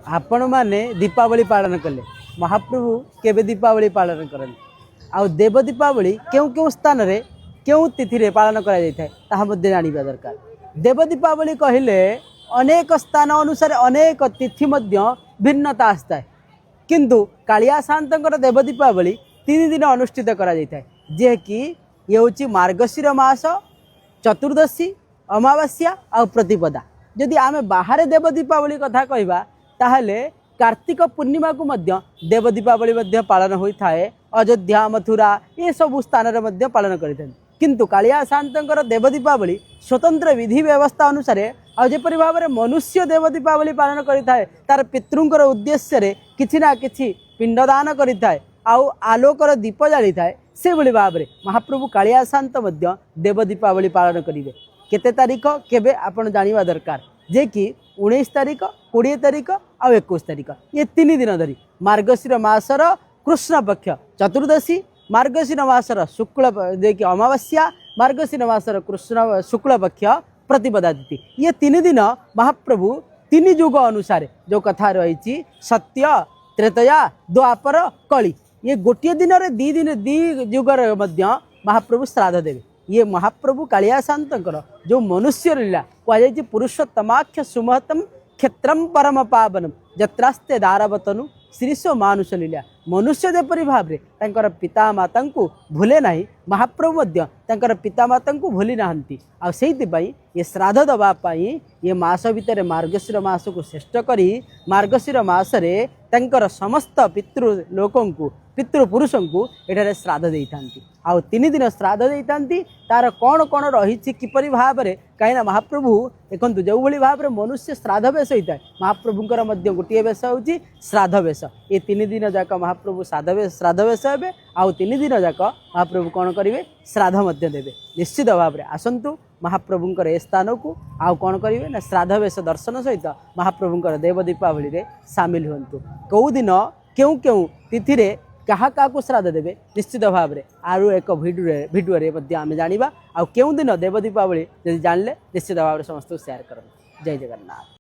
आपण मैंने दीपावली पालन कले महाप्रभु केवे दीपावली पालन करते आउ देव दीपावली क्यों क्यों स्थान रे क्यों तिथि रे पालन करा जाए जानवा दरकार। देव दीपावली कहले अनेक स्थान अनुसार अनेक तिथि भिन्नता आसता है किंतु कालिया सान्तंकर देव दीपावली 3 दिन अनुष्ठित करा जाए जे कि ये हूँ मार्गशीर मास चतुर्दशी अमावास्या और प्रतिपदा। जदि आमे बाहर देव दीपावली कथा कहबा ताहले कार्तिक पूर्णिमा को मध्य देव दीपावली मध्य पालन होता है। अयोध्या मथुरा ये सब स्थान रे पालन करते किंतु कालिया शांतर देव दीपावली स्वतंत्र विधि व्यवस्था अनुसार आजपरी भाव में मनुष्य देव दीपावली पालन करें तार पितृंकर उद्देश्य रे किछि ना किछि पिंडदान करें आउ आलोकर दीप जाली थाए से भाव में महाप्रभु कालिया शांत देव दीपावली पालन करेंगे। केते तारीख केबे आपण जानिबा दरकार जे कि 19 तारीख 20 तारीख और 21 तारीख ये 3 दिन धरी मार्गशीर मासर कृष्ण पक्ष चतुर्दशी मार्गशीर मासर शुक्ल देखिए अमावास्या मार्गशीर मासर कृष्ण शुक्ल पक्ष प्रतिपदा तिथि ये 3 दिन महाप्रभु 3 युग अनुसार जो कथा रही सत्य त्रेतया द्वापर कली ये गोटे दिन रे दी युगर मध्य महाप्रभु श्राद्ध देवे। ये महाप्रभु कालिया शांतर जो मनुष्य लीला कहुई पुरुषोत्तमाख्य सुमहतम क्षेत्रम परम पावनम जत्रास्ते दारवतनु श्रीशो मानुष लीला मनुष्य जेपरी भाव में पिता माता को भूले ना महाप्रभु पिता माता को भूली ना ये श्राद्ध दवापाई ये मास भितर मार्गशीर मास को श्रेष्ठ करी मार्गशीर मासरे समस्त पितृ लोकों को पितृपुरुष को एठारे श्राद्ध देइथांती आउ 3 दिन श्राद्ध देइथांती तार कौन कौन रही किपरि भाव में कहीं महाप्रभु देखते जो भाई भाव में मनुष्य श्राद्ध वेश होता है महाप्रभुंकर गोटे वेश हूँ श्राद्ध वेश ये 3 दिन जाक महाप्रभु श्राद्ध वेश हे आउ 3 दिन जाक महाप्रभु कौन करेंगे श्राद्ध देवे। निश्चित भाव में आसतु महाप्रभुंकर ए स्थान को आउ कौन करेंगे ना श्राद्ध वेश दर्शन सहित महाप्रभुंकर देव दीपावली रे सामिल हुंतु। कौ दिन क्यों क्यों तिथि क्या क्या श्राद्ध देवे निश्चित भाव में आरु एक भिडियो आम जाना आ क्यों दिन देव दीपावली जब जानले निश्चित भाव में समस्त शेयर करें। जय जगन्नाथ।